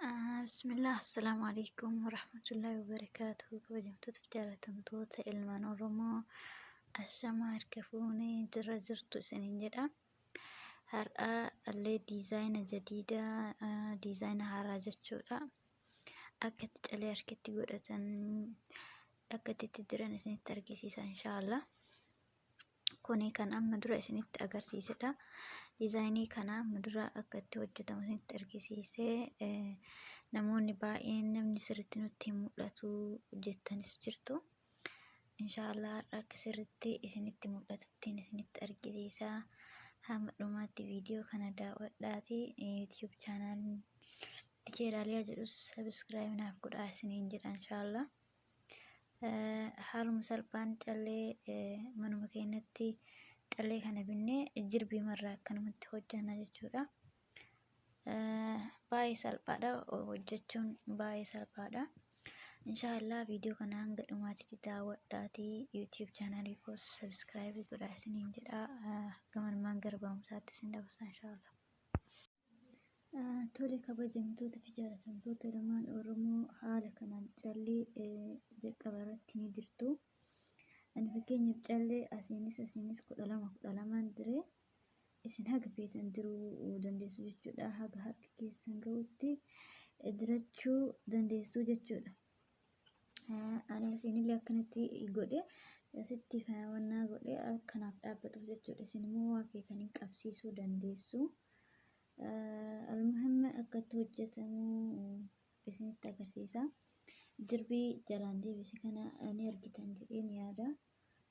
Bismillah, assalamu alaikum warahmatullahi wabarakatuh. Kabajamtoota fi jaalatamtoota ilmaan Oromoo ashamaa harka fuunee jirra jirtu isiniin jedha. Har'a illee diizaayina jadiidaa diizaayina haaraa jechuudha. Akka itti calee harkatti godhatan akka itti jiran isinitti argisiisa inshaallah. Kuni kan amma dura isinitti agarsiisedha. Diizaayinii kana amma dura akka itti hojjetamu isinitti argisiisee namoonni baay'een namni sirriitti nutti hin mul'atu jettanis jirtu. Inshaallah akka sirriitti isinitti mul'atuttiin isinitti argisiisa. Hamma dhumaatti viidiyoo kana daawwadhaatii YouTube chaanaalii Ticheeraaliyaa jedhus sabiskiraayib naaf godhaa isiniin jedha inshaallah. Haaluma salphaan callee manuma keenyatti callee kana binnee jirbii marraa akkanumatti hojjanna jechuudha. Baay'ee salphaadha, hojjechuun baay'ee salphaadha. Inshaallah viidiyoo kana hanga dhumaatitti daawwadhaatii YouTube chaanaalii koos sabiskiraayib godhaa isiniin jedha. Gamanmaan gara barumsaatti isin dabarsa inshaallah. Tole kabajamtoota fi jaalatamtoota ilmaan Oromoo haala kanaan callee jalqaba irratti ni jirtu. Ani fakkeenyaaf callee asiinis 12 diree isin haga feetan diruu dandeessu jechuudha. Haga harki keessan gahutti dirachuu dandeessu jechuudha. Ani asiinillee akkanatti godhe asitti faayawannaa godhe akkanaaf dhaabbatuuf jechuudha. Isin immoo waan feetaniin qabsiisuu dandeessu. Almuhimma akka itti hojjetamu isinitti agarsiisa. Jirbii jalaan deebise kana ni argitan jedhee ni yaada.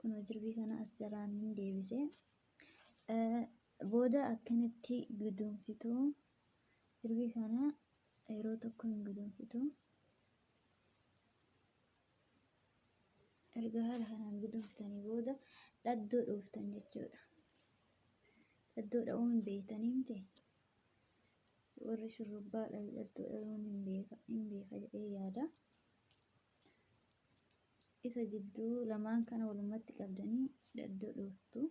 Kunoo jirbii kana as jalaan ni deebise. Booda akkanatti guduunfitu. Jirbii kana yeroo tokko hin guduunfitu. Erga haala kanaan guduunfitanii booda dhaddoo dhooftan jechuudha. Dhaddoo dha'uu hin beektanii miti. Warri shurrubbaa dhaddoo dha'uun hin beeka jedhee yaada. Isa jidduu lamaan kana walumatti qabdanii dhaddoo dhooftu.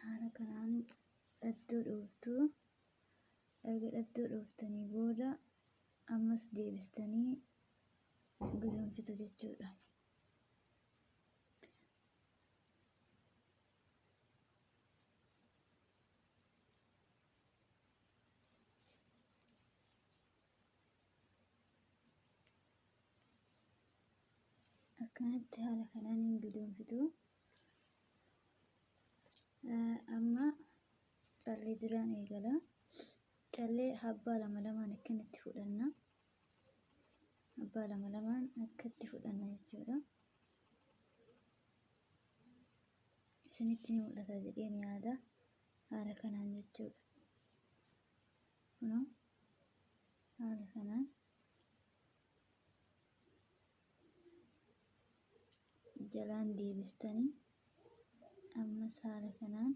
Haala kanaan dhaddoo dhooftu. Erga dhaddoo dhooftanii booda ammas deebistanii guduunfitu jechuudha. Akkanatti haala kanaan hin guduunfitu. Amma callee diraan eegala. Callee habbaa lamaan akkanatti fudhanna. Habbaa lamaan akkatti fudhanna jechuudha. Isinitti ni mul'ata jedhee ni yaada. Haala kanaan jechuudha. Kunoo haala kanaan jalaan deebistanii ammas haala kanaan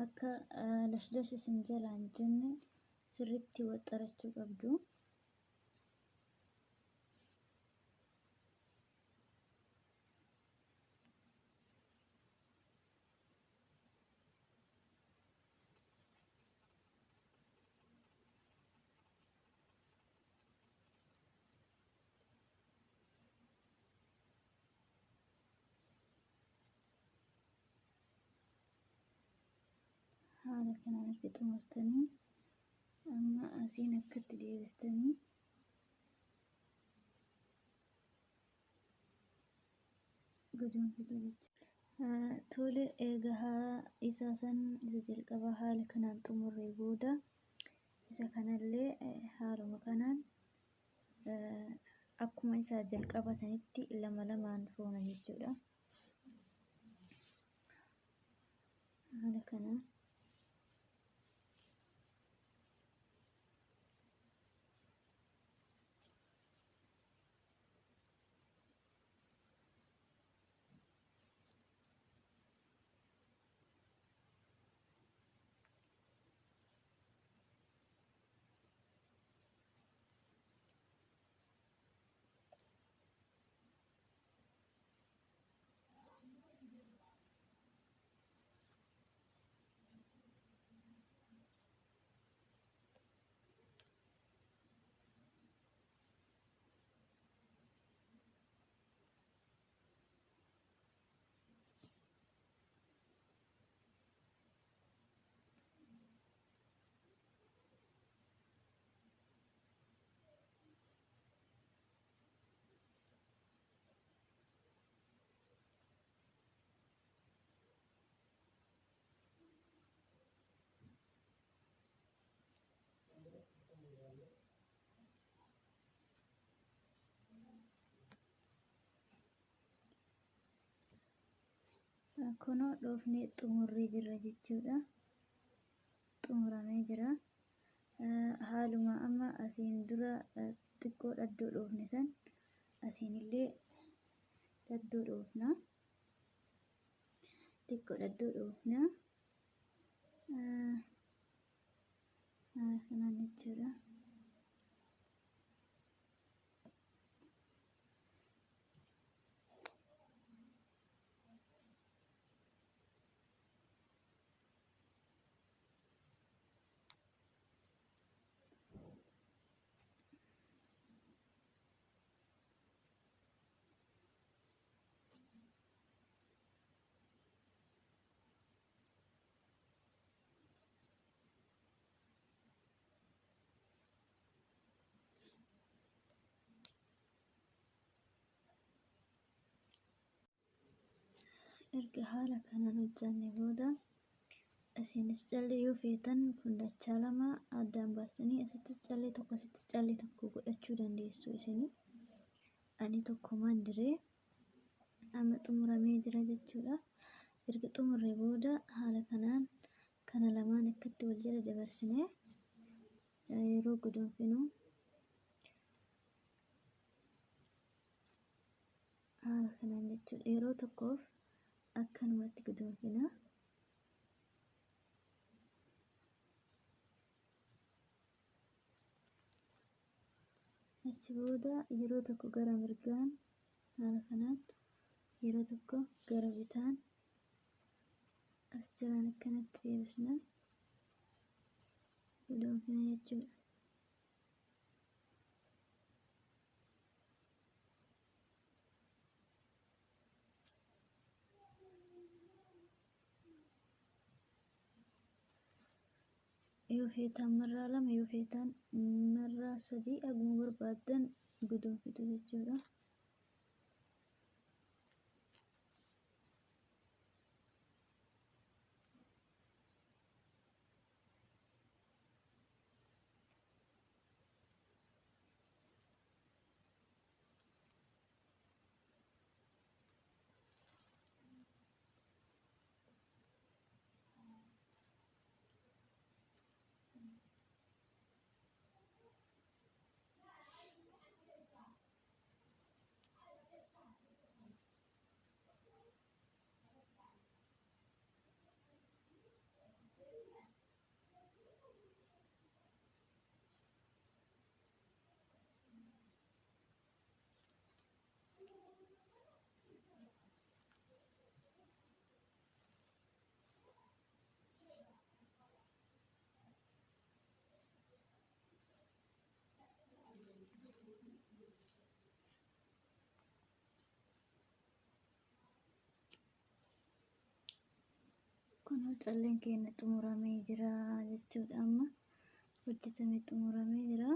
akka lashlash isin jalaan jenne sirriitti waxxarachuu qabdu. haala kanaan erga xumurtanii amma asiin akkatti deebistanii guduunfitu jechuudha. Tole egaa isa jalqabaa haala kanaan xumurree booda isa kanallee haaluma kanaan akkuma isaa jalqaba sanitti lama lamaan foona jechuudha. Haala kanaan kunoo dhoofnee xumurree jirra jechuudha. Xumuramee jira. Haaluma amma asiin dura xiqqoo dhaddoo dhoofne san asiinillee dhaddoo dhoofna. Xiqqoo dhaddoo dhoofna. Kanaan jechuudha. Erga haala kanaan hojjanne booda asiinis callee yoo feetan kun dachaa lama addaan baastanii asittis callee tokko asittis callee tokko godhachuu dandeessu isinii. Ani tokkomaan diree amma xumuramee jira jechuudha. Erga xumurree booda haala kanaan kana lamaan akkatti wal jala dabarsinee yeroo guduunfinu haala kanaan jechuudha. Yeroo tokkoof akkanumatti guduunfina. Achi booda yeroo tokko gara mirgaan haala kanaan yeroo tokko gara bitaan as jalaan akkanatti deebisna guduunfina jechuudha. Yoo feetan marraa lama yoo feetan marraa sadii akkuma barbaadan guduunfitu jechuudha. Kunoo calleen keenya xumuramee jira jechuudha amma hojjetamee xumuramee jira.